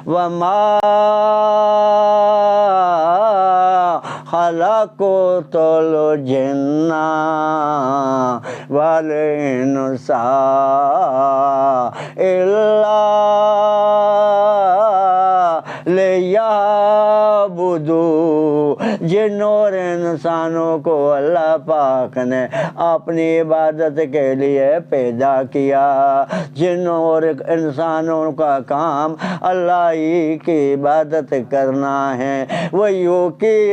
وما خلقت الجن والانس الا لیعبدون۔ جن اور انسانوں کو اللہ پاک نے اپنی عبادت کے لیے پیدا کیا۔ جن اور انسانوں کا کام اللہ ہی کی عبادت کرنا ہے۔ وَيُقِیمُونَ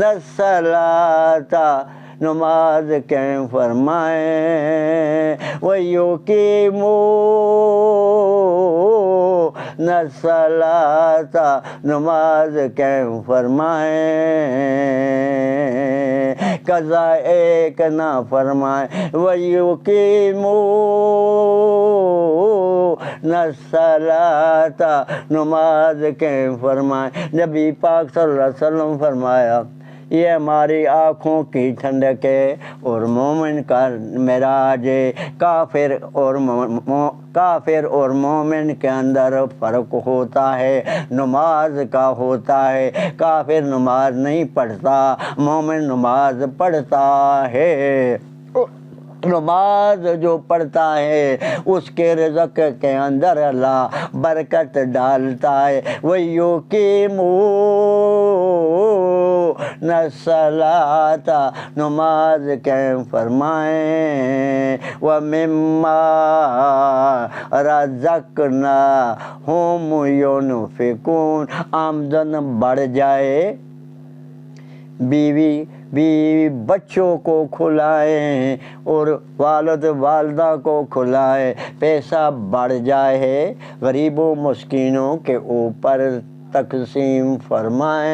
الصَّلَاةَ، نماز قائم فرمائیں۔ وَيُقِیمُونَ الصَّلَاةَ، نماز قائم فرمائیں، قضا ایک نہ فرمائیں۔ وَيُقِیمُونَ الصَّلَاةَ، نماز قائم فرمائیں۔ نبی پاک صلی اللہ علیہ وسلم فرمایا یہ ہماری آنکھوں کی ٹھنڈک ہے اور مومن کا معراج ہے۔ کافر اور مومن کے اندر فرق ہوتا ہے، نماز کا ہوتا ہے۔ کافر نماز نہیں پڑھتا، مومن نماز پڑھتا ہے۔ نماز جو پڑھتا ہے اس کے رزق کے اندر اللہ برکت ڈالتا ہے۔ وَيُقِیمُونَ الصَّلَاةَ، نماز قائم فرمائیں۔ وَمِمَّا رَزَقْنَاهُمْ يُنْفِقُونَ، آمدن بڑھ جائے، بیوی بچوں کو کھلائیں اور والد والدہ کو کھلائیں، پیسہ بڑھ جائے، غریبوں مسکینوں کے اوپر تقسیم فرمائیں،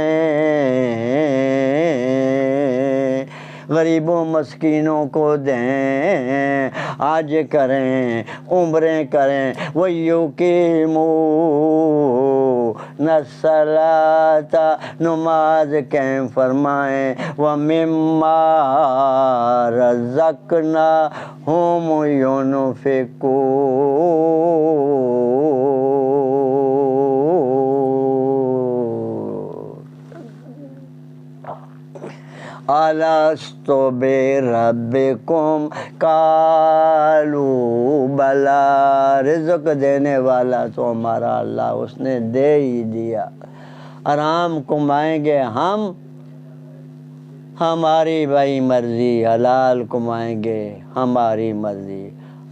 غریبوں مسکینوں کو دیں، حج کریں، عمریں کریں۔ وَيُقِیمُونَ الصَّلَاةَ، نماز قائم فرمائیں۔ وَمِمَّا رَزَقْنَاهُمْ يُنْفِقُونَ۔ الستُ بربکم قالوا بلی، رزق دینے والا تو ہمارا اللہ، اس نے دے ہی دیا۔ آرام کمائیں گے ہم، ہماری بھائی مرضی، حلال کمائیں گے ہماری مرضی۔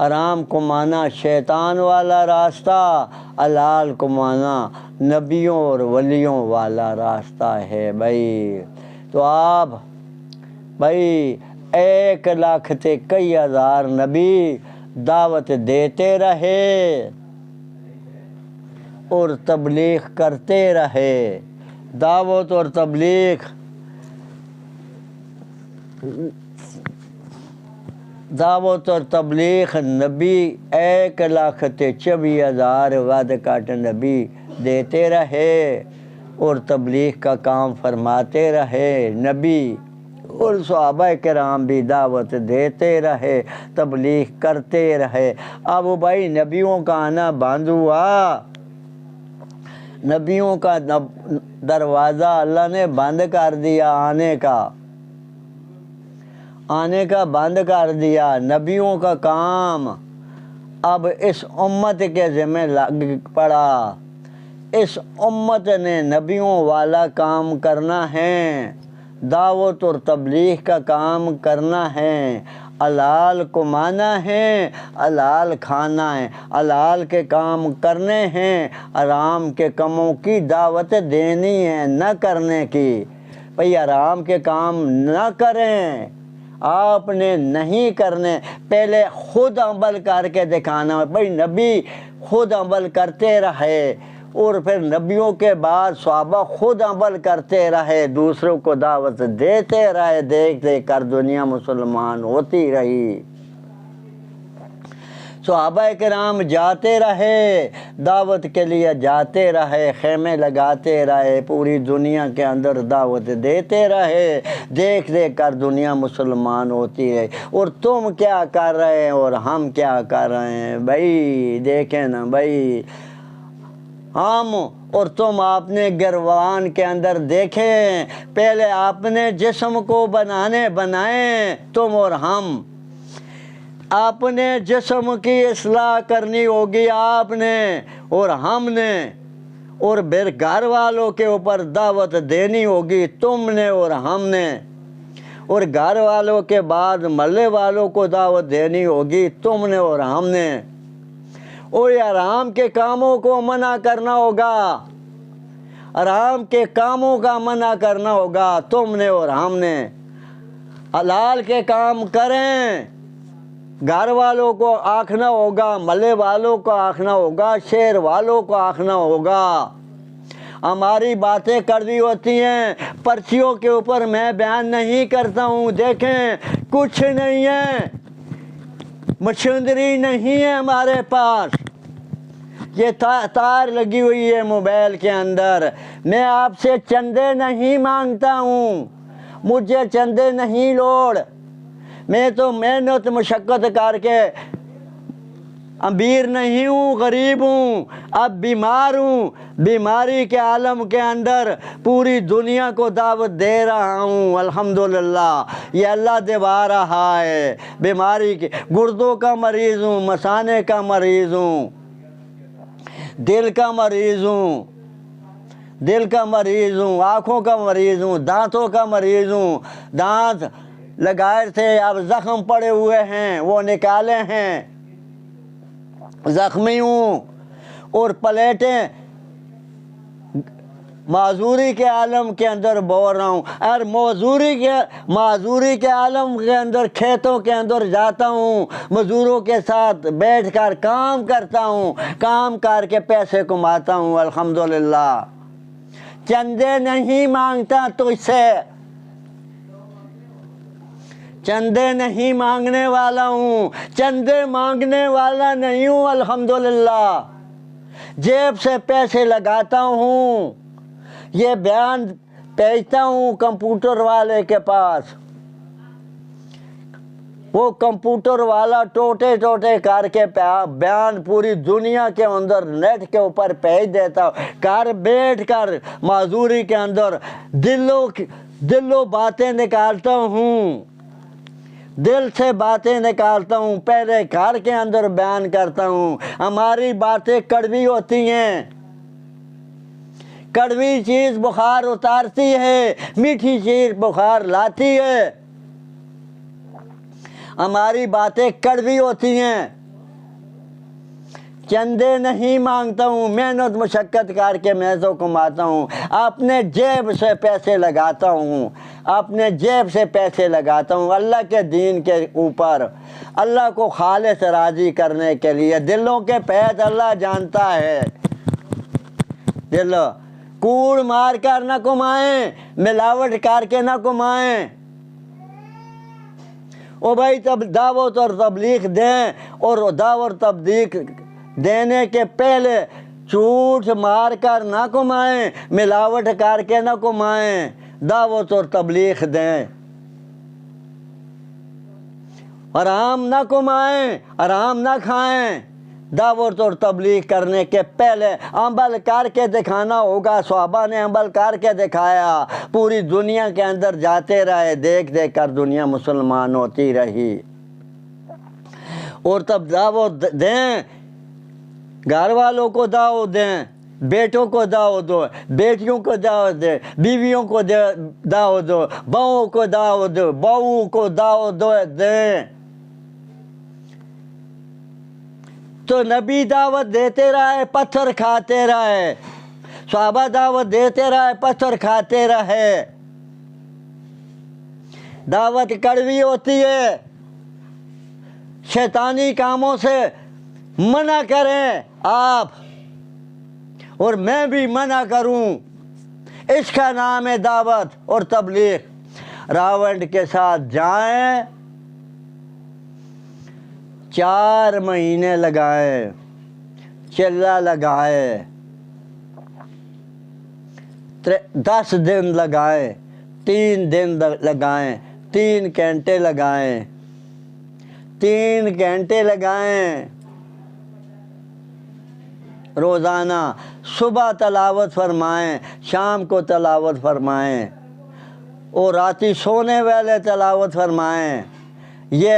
آرام کمانا شیطان والا راستہ، حلال کمانا نبیوں اور ولیوں والا راستہ ہے بھائی۔ تو آپ بھائی 1,00,000 تے کئی ہزار نبی دعوت دیتے رہے اور تبلیغ کرتے رہے۔ دعوت اور تبلیغ نبی 1,24,000 ود کٹ نبی دیتے رہے اور تبلیغ کا کام فرماتے رہے نبی، اور صحابہ کرام بھی دعوت دیتے رہے، تبلیغ کرتے رہے۔ اب بھائی نبیوں کا آنا بند ہوا، نبیوں کا دروازہ اللہ نے بند کر دیا، آنے کا بند کر دیا۔ نبیوں کا کام اب اس امت کے ذمہ لگ پڑا۔ اس امت نے نبیوں والا کام کرنا ہے، دعوت اور تبلیغ کا کام کرنا ہے، حلال کمانا ہے، حلال کھانا ہے، حلال کے کام کرنے ہیں، حرام کے کاموں کی دعوت دینی ہے، نہ کرنے کی۔ بھئی حرام کے کام نہ کریں، آپ نے نہیں کرنے، پہلے خود عمل کر کے دکھانا۔ بھئی نبی خود عمل کرتے رہے اور پھر نبیوں کے بعد صحابہ خود عمل کرتے رہے، دوسروں کو دعوت دیتے رہے، دیکھ دیکھ کر دنیا مسلمان ہوتی رہی۔ صحابہ کرام جاتے رہے، دعوت کے لیے جاتے رہے، خیمے لگاتے رہے، پوری دنیا کے اندر دعوت دیتے رہے، دیکھ دیکھ کر دنیا مسلمان ہوتی ہے۔ اور تم کیا کر رہے ہیں اور ہم کیا کر رہے ہیں بھائی؟ دیکھیں نا بھائی، ہم اور تم اپنے گروان کے اندر دیکھیں، پہلے اپنے جسم کو بنائیں تم اور ہم۔ اپنے جسم کی اصلاح کرنی ہوگی آپ نے اور ہم نے، اور پھر گھر والوں کے اوپر دعوت دینی ہوگی تم نے اور ہم نے، اور گھر والوں کے بعد محلے والوں کو دعوت دینی ہوگی تم نے اور ہم نے، اور حرام کے کاموں کو منع کرنا ہوگا، حرام کے کاموں کا منع کرنا ہوگا تم نے اور ہم نے۔ حلال کے کام کریں، گھر والوں کو آکھنا ہوگا، محلے والوں کو آکھنا ہوگا، شہر والوں کو آکھنا ہوگا۔ ہماری باتیں کڑوی ہوتی ہیں، پرچیوں کے اوپر میں بیان نہیں کرتا ہوں، دیکھیں کچھ نہیں ہے، مشینری نہیں ہے ہمارے پاس، یہ تار لگی ہوئی ہے موبائل کے اندر۔ میں آپ سے چندے نہیں مانگتا ہوں، مجھے چندے نہیں لوڑ، میں تو محنت مشقت کر کے امیر نہیں ہوں، غریب ہوں، اب بیمار ہوں، بیماری کے عالم کے اندر پوری دنیا کو دعوت دے رہا ہوں، الحمدللہ یہ اللہ دبا رہا ہے۔ بیماری کے گردوں کا مریض ہوں، مثانے کا مریض ہوں، دل کا مریض ہوں، آنکھوں کا مریض ہوں، دانتوں کا مریض ہوں، دانت لگائے تھے اب زخم پڑے ہوئے ہیں وہ نکالے ہیں، زخمی ہوں، اور پلیٹیں معذوری کے عالم کے اندر بول رہا ہوں، اور معذوری کے عالم کے اندر کھیتوں کے اندر جاتا ہوں، مزدوروں کے ساتھ بیٹھ کر کام کرتا ہوں، کام کر کے پیسے کماتا ہوں، الحمدللہ۔ چندے نہیں مانگتا تجھ سے، چندے نہیں مانگنے والا ہوں، چندے مانگنے والا نہیں ہوں، الحمدللہ۔ جیب سے پیسے لگاتا ہوں، یہ بیان بھیجتا ہوں کمپیوٹر والے کے پاس، وہ کمپیوٹر والا ٹوٹے کر کے بیان پوری دنیا کے اندر نیٹ کے اوپر بھیج دیتا ہوں، گھر بیٹھ کر معذوری کے اندر دلوں باتیں نکالتا ہوں، دل سے باتیں نکالتا ہوں، پہلے گھر کے اندر بیان کرتا ہوں۔ ہماری باتیں کڑوی ہوتی ہیں، کڑوی چیز بخار اتارتی ہے، میٹھی چیز بخار لاتی ہے، ہماری باتیں کڑوی ہوتی ہیں۔ چندے نہیں مانگتا ہوں، محنت مشقت کر کے میں تو کماتا ہوں، اپنے جیب سے پیسے لگاتا ہوں، اپنے جیب سے پیسے لگاتا ہوں اللہ کے دین کے اوپر، اللہ کو خالص راضی کرنے کے لیے۔ دلوں کے پیت اللہ جانتا ہے، دل کوڑ مار کر نہ کمائیں، ملاوٹ کر کے نہ کمائیں۔ او بھائی دعوت اور تبلیغ دیں، اور دعوت تبلیغ دینے کے پہلے جھوٹ مار کر نہ کمائیں، ملاوٹ کر کے نہ کمائیں، دعوت اور تبلیغ دیں، حرام نہ کمائیں، حرام نہ کھائیں۔ دعوت اور تبلیغ کرنے کے پہلے عمل کر کے دکھانا ہوگا، صحابہ نے عمل کر کے دکھایا، پوری دنیا کے اندر جاتے رہے، دیکھ دیکھ کر دنیا مسلمان ہوتی رہی۔ اور تب دعوت دیں، گھر والوں کو دعوت دیں، بیٹوں کو دعوت دو، بیٹیوں کو دعوت دیں، بیویوں کو دعوت دو، بہوؤں کو دعوت دو، بہوؤں کو دعوت دیں۔ تو نبی دعوت دیتے رہے، پتھر کھاتے رہے، صحابہ دعوت دیتے رہے، پتھر کھاتے رہے۔ دعوت کڑوی ہوتی ہے، شیطانی کاموں سے منع کریں آپ، اور میں بھی منع کروں، اس کا نام ہے دعوت اور تبلیغ۔ راون کے ساتھ جائیں، 4 مہینے لگائیں، چلہ لگائے، 10 دن لگائیں، 3 دن لگائیں، 3 گھنٹے لگائیں، 3 گھنٹے لگائیں روزانہ، صبح تلاوت فرمائیں، شام کو تلاوت فرمائیں، اور راتی سونے والے تلاوت فرمائیں۔ یہ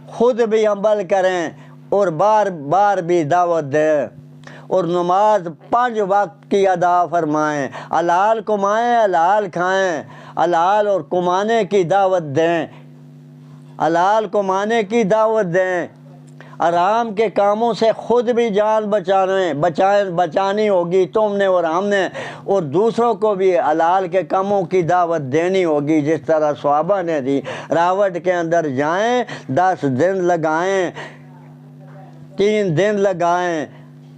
خود بھی عمل کریں اور بار بار بھی دعوت دیں، اور نماز 5 وقت کی ادا فرمائیں، حلال کمائیں، حلال کھائیں، حلال اور کمانے کی دعوت دیں، حلال کمانے کی دعوت دیں۔ حرام کے کاموں سے خود بھی جان بچانی ہوگی تم نے اور ہم نے، اور دوسروں کو بھی حلال کے کاموں کی دعوت دینی ہوگی، جس طرح صحابہ نے دی۔ راوٹ کے اندر جائیں، 10 دن لگائیں، 3 دن لگائیں،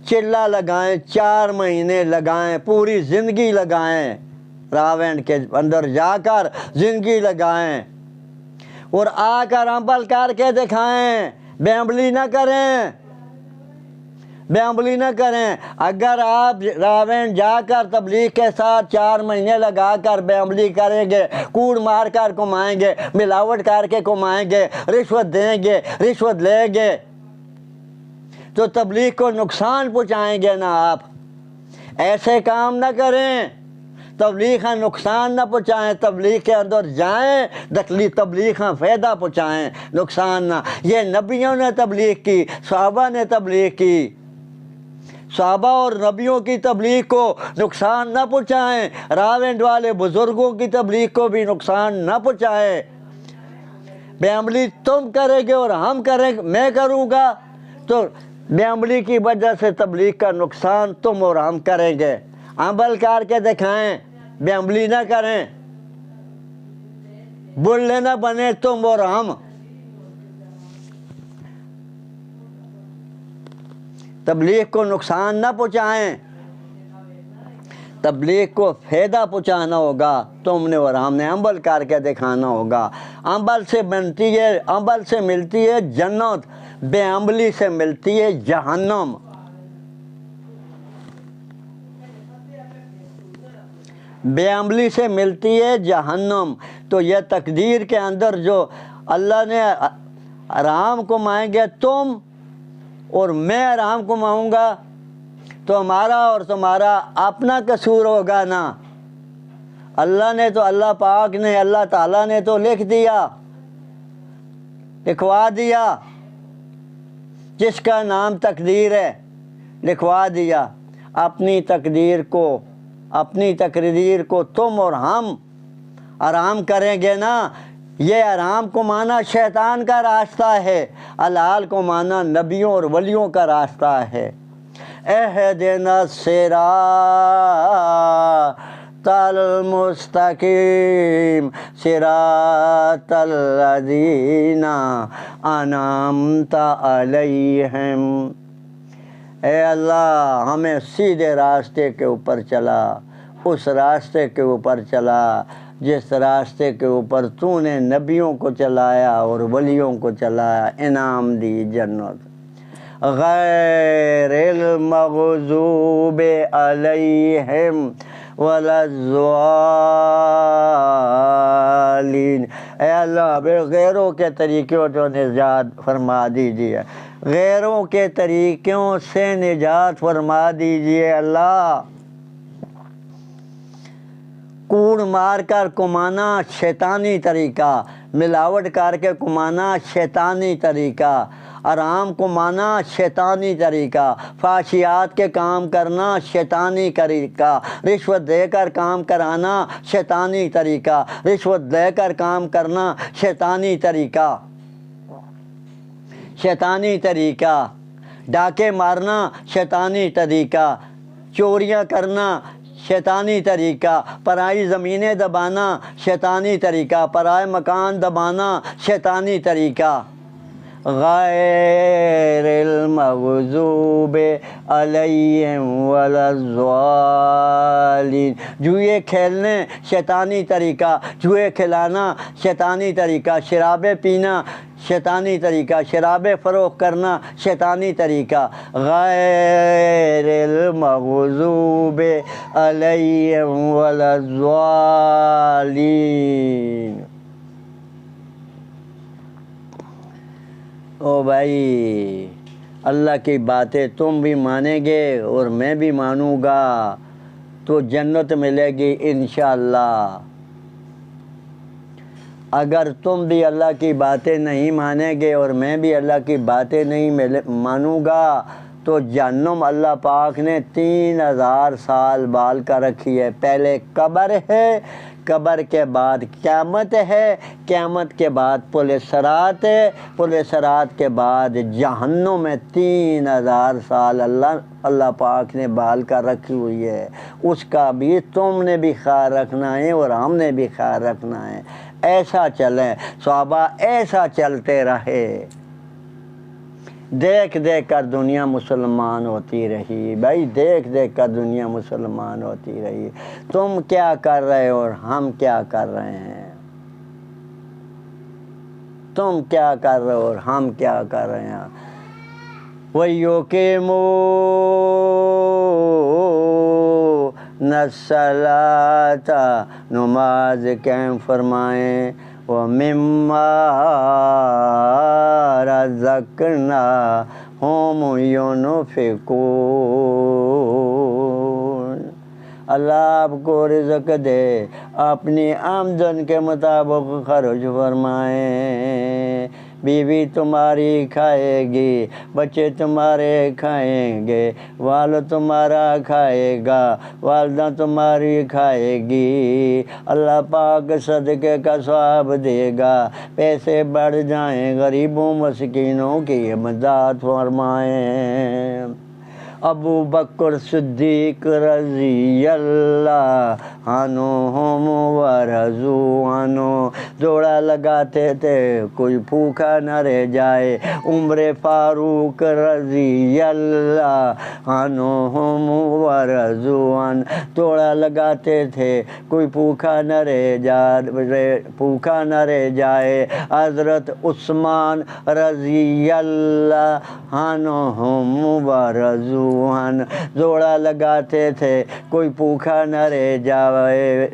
چلہ لگائیں، 4 مہینے لگائیں، پوری زندگی لگائیں، راونڈ کے اندر جا کر زندگی لگائیں، اور آ کر عمل کر کے دکھائیں، بیعملی نہ کریں، بیعملی نہ کریں۔ اگر آپ راونڈ جا کر تبلیغ کے ساتھ 4 مہینے لگا کر بیعملی کریں گے، کوڑ مار کر کمائیں گے، ملاوٹ کر کے کمائیں گے، رشوت دیں گے، رشوت لیں گے، تو تبلیغ کو نقصان پہنچائیں گے نا آپ۔ ایسے کام نہ کریں، تبلیغ کا نقصان نہ پہنچائیں، تبلیغ کے اندر جائیں، تبلیغ کا فائدہ پہنچائیں، نقصان نہ۔ یہ نبیوں نے تبلیغ کی، صحابہ نے تبلیغ کی، صحابہ اور نبیوں کی تبلیغ کو نقصان نہ پہنچائیں، راونڈ والے بزرگوں کی تبلیغ کو بھی نقصان نہ پہنچائیں۔ بیعملی تم کرے گے اور ہم کریں گے، میں کروں گا تو بیعملی کی وجہ سے تبلیغ کا نقصان تم اور ہم کریں گے۔ عمل کر کے دکھائیں، بیعملی نہ کریں، بلے نہ بنے تم اور ہم۔ تبلیغ کو نقصان نہ پہنچائیں، تبلیغ کو فائدہ پہنچانا ہوگا تم نے اور ہم نے، عمل کر کے دکھانا ہوگا۔ عمل سے بنتی ہے، عمل سے ملتی ہے جنت، بے عملی سے ملتی ہے جہنم۔ بے عملی سے ملتی ہے جہنم۔ تو یہ تقدیر کے اندر جو اللہ نے حرام کمائیں گے تم اور میں حرام کماؤں گا، تو ہمارا اور تمہارا اپنا قصور ہوگا نا۔ اللہ نے تو، اللہ پاک نے، اللہ تعالیٰ نے تو لکھ دیا، لکھوا دیا، جس کا نام تقدیر ہے، لکھوا دیا۔ اپنی تقدیر کو، اپنی تقدیر کو تم اور ہم حرام کریں گے نا۔ یہ حرام کمانا شیطان کا راستہ ہے، حلال کمانا نبیوں اور ولیوں کا راستہ ہے۔ اہدنا الصراط المستقیم صراط الذین انعمت علیہم۔ اے اللہ ہمیں سیدھے راستے کے اوپر چلا، اس راستے کے اوپر چلا جس راستے کے اوپر تو نے نبیوں کو چلایا اور ولیوں کو چلایا، انعام دی جنت۔ غیر المغضوب علیہم ولا الضالین۔ اے اللہ غیروں کے طریقوں سے نجات فرما دیجیے، غیروں کے طریقوں سے نجات فرما دیجیے اللہ۔ کوڑ مار کر کمانا شیطانی طریقہ، ملاوٹ کر کے کمانا شیطانی طریقہ، حرام کمانا شیطانی طریقہ، فحشیات کے کام کرنا شیطانی طریقہ، رشوت دے کر کام کرانا شیطانی طریقہ، رشوت دے کر کام کرنا شیطانی طریقہ، شیطانی طریقہ، ڈاکے مارنا شیطانی طریقہ، چوریاں کرنا شیطانی طریقہ، پرائی زمینیں دبانا شیطانی طریقہ، پرائے مکان دبانا شیطانی طریقہ، غیر المغضوب علیہم ولا الضالین۔ جوئے کھیلنے شیطانی طریقہ، جوئے کھلانا شیطانی طریقہ، شرابیں پینا شیطانی طریقہ، شرابیں فروخت کرنا شیطانی طریقہ۔ غیر المغضوب علیہم ولا الضالین۔ او بھائی، اللہ کی باتیں تم بھی مانیں گے اور میں بھی مانوں گا تو جنت ملے گی انشاءاللہ۔ اگر تم بھی اللہ کی باتیں نہیں مانیں گے اور میں بھی اللہ کی باتیں نہیں مانوں گا تو جہنم اللہ پاک نے 3000 سال بال کا رکھی ہے۔ پہلے قبر ہے، قبر کے بعد قیامت ہے، قیامت کے بعد پل صراط ہے، پل صراط کے بعد جہنم میں 3000 سال اللہ پاک نے بال کا رکھی ہوئی ہے۔ اس کا بھی تم نے بھی خیال رکھنا ہے اور ہم نے بھی خیال رکھنا ہے۔ ایسا چلیں، صحابہ ایسا چلتے رہے، دیکھ دیکھ کر دنیا مسلمان ہوتی رہی۔ بھائی دیکھ دیکھ کر دنیا مسلمان ہوتی رہی۔ تم کیا کر رہے اور ہم کیا کر رہے ہیں؟ تم کیا کر رہے اور ہم کیا کر رہے ہیں؟ وَيُقِيمُونَ الصَّلَاةَ، نماز قائم فرمائیں، وَمِمَّا رَزَقْنَاهُمْ يُنْفِقُونَ۔ اللہ آپ کو رزق دے، اپنی آمدن کے مطابق خرچ فرمائیں۔ بیوی تمہاری کھائے گی، بچے تمہارے کھائیں گے، والد تمہارا کھائے گا، والدہ تمہاری کھائے گی۔ اللہ پاک صدقے کا ثواب دے گا، پیسے بڑھ جائیں، غریبوں مسکینوں کی امداد فرمائیں۔ ابو بکر صدیق رضی اللہ عنہم ورضوا عنہ دوڑا لگاتے تھے کوئی بھوکا نہ رہ جائے۔ عمر فاروق رضی اللہ عنہم ورضوا عنہ دوڑا لگاتے تھے کوئی بھوکا نہ رہ جائے۔ حضرت عثمان رضی اللہ عنہم ورضوا عنہ دوڑا لگاتے تھے کوئی بھوکا نہ رہ جائے۔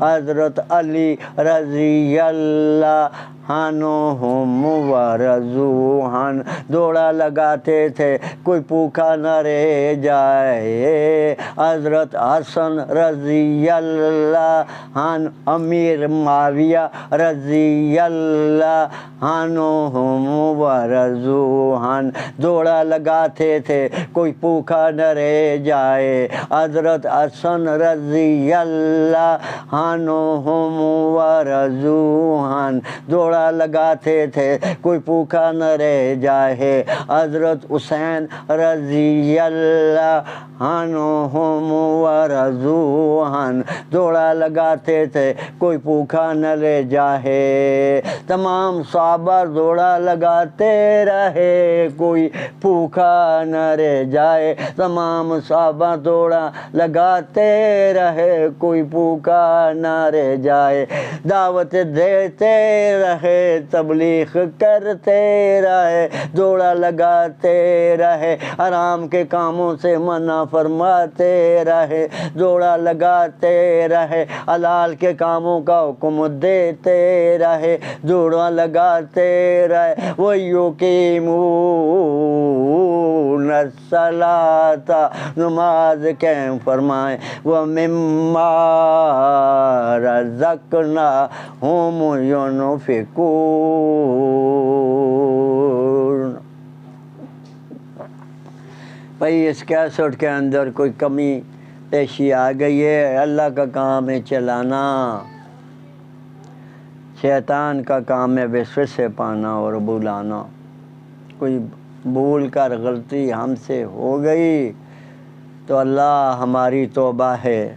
حضرت علی رضی اللہ عنہم ورضوا عنہ دوڑا لگاتے تھے کوئی بھوکا نہ رہ جائے۔ حضرت حسن رضی اللہ عنہ، امیر معاویہ رضی اللہ عنہم ورضوا عنہ دوڑا لگاتے تھے کوئی بھوکا نہ رہ جائے۔ حضرت حسن رضی اللہ عنہم ورضوا عنہ دوڑا لگاتے تھے کوئی بھوکا نہ رہ جائے۔ حضرت حسین رضی اللہ عنہم ورضوا عنہ دوڑا لگاتے تھے کوئی بھوکا نہ رہ جائے۔ تمام صحابہ دوڑا لگاتے رہے کوئی بھوکا نہ رہ جائے۔ تمام صحابہ دوڑا لگاتے رہے کوئی بھوکا نہ رہ جائے۔ دعوت دیتے رہے، تبلیغ کرتے رہے، دوڑا لگاتے رہے، حرام کے کاموں سے منع فرماتے رہے، دوڑا لگاتے رہے، حلال کے کاموں کا حکم دیتے رہے، دوڑا لگاتے رہے۔ وَيُقِيمُونَ الصَّلَاةَ نماز قائم فرمائیں، وَمِمَّا رَزَقْنَاهُمْ يُنْفِقُونَ۔ بھئی اس کیسٹ کے اندر کوئی کمی پیشی آ گئی ہے۔ اللہ کا کام ہے چلانا، شیطان کا کام ہے وسوسے پانا اور بلانا۔ کوئی بھول کر غلطی ہم سے ہو گئی تو اللہ ہماری توبہ ہے۔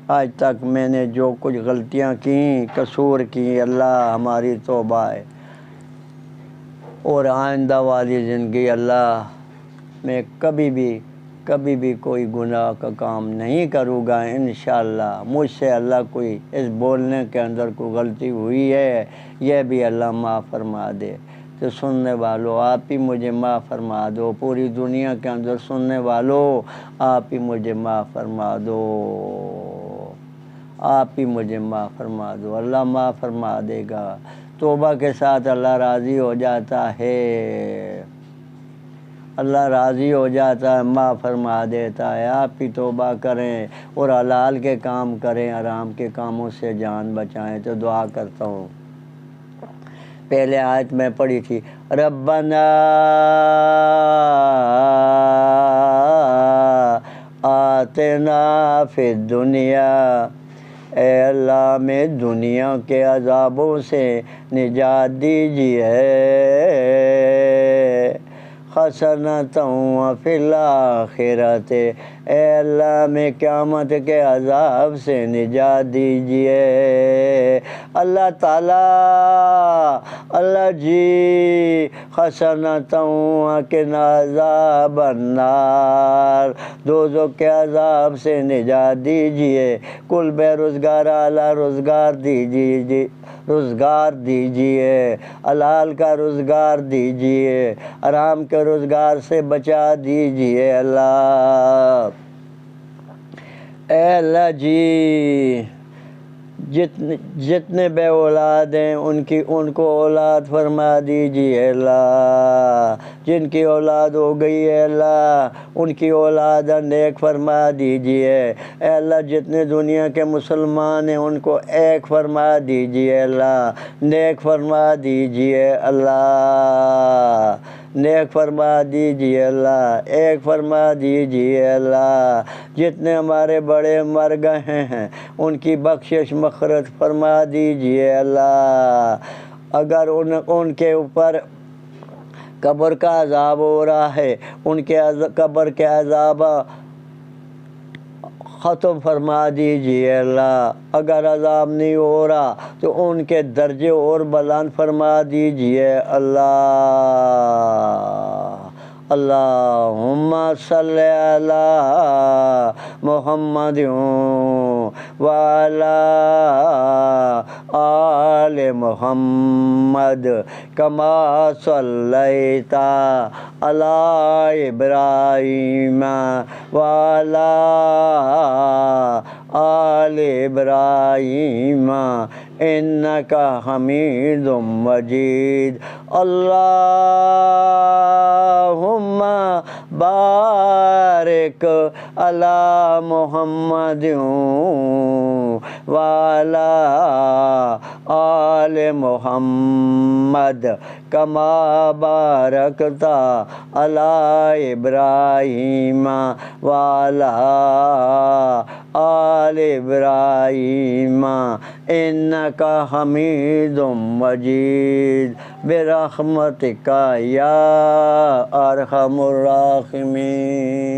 آج تک میں نے جو کچھ غلطیاں کی، قصور کی، اللہ ہماری توبہ ہے۔ اور آئندہ والی زندگی اللہ میں کبھی بھی کوئی گناہ کا کام نہیں کروں گا انشاءاللہ۔ مجھ سے اللہ کوئی اس بولنے کے اندر کوئی غلطی ہوئی ہے یہ بھی اللہ معاف فرما دے۔ تو سننے والوں آپ ہی مجھے معاف فرما دو، پوری دنیا کے اندر سننے والوں آپ ہی مجھے معاف فرما دو، آپ ہی مجھے معاف فرما دو۔ اللہ معاف فرما دے گا۔ توبہ کے ساتھ اللہ راضی ہو جاتا ہے، اللہ راضی ہو جاتا ہے، معاف فرما دیتا ہے۔ آپ ہی توبہ کریں اور حلال کے کام کریں، حرام کے کاموں سے جان بچائیں۔ تو دعا کرتا ہوں، پہلے آیت میں پڑھی تھی، ربنا آتنا فی الدنیا، اے اللہ میں دنیا کے عذابوں سے نجات دیجیے، حسنۃ وفی الآخرۃ، اے اللہ میں قیامت کے عذاب سے نجات دیجیے۔ اللہ تعالیٰ، اللہ جی، حسنۃ وقنا عذاب النار، دوزخ کے عذاب سے نجات دیجیے۔ کل بے روزگار اعلیٰ روزگار دیجیے، روزگار دیجیے، حلال کا روزگار دیجیے، حرام کے روزگار سے بچا دیجیے اللہ۔ اے اللہ جی، جتنے بے اولاد ہیں ان کو اولاد فرما دیجیے اللہ، جن کی اولاد ہو گئی ہے اللہ ان کی اولاد نیک فرما دیجیے۔ اے اللہ جتنے دنیا کے مسلمان ہیں ان کو ایک فرما دیجیے اللہ، نیک فرما دیجیے اللہ، نیک فرما دیجیے اللہ، ایک فرما دیجیے اللہ۔ جتنے ہمارے بڑے مر گئے ہیں ان کی بخشش مغفرت فرما دیجیے اللہ۔ اگر ان کے اوپر قبر کا عذاب ہو رہا ہے ان کے قبر کے عذاب ختم فرما دیجیے اللہ۔ اگر عذاب نہیں ہو رہا تو ان کے درجے اور بلند فرما دیجیے اللہ۔ اللہم صلی علی محمد وعلی آل محمد کما صلیت علی ابراہیم وعلی آل ابراہیم انکا حمید مجید۔ اللہم بارک علی محمد وعلی آل محمد کما بارکت علی ابراہیم وعلی آل ابراہیم انکا حمید مجید برحمتک یا ارحم الراحمین۔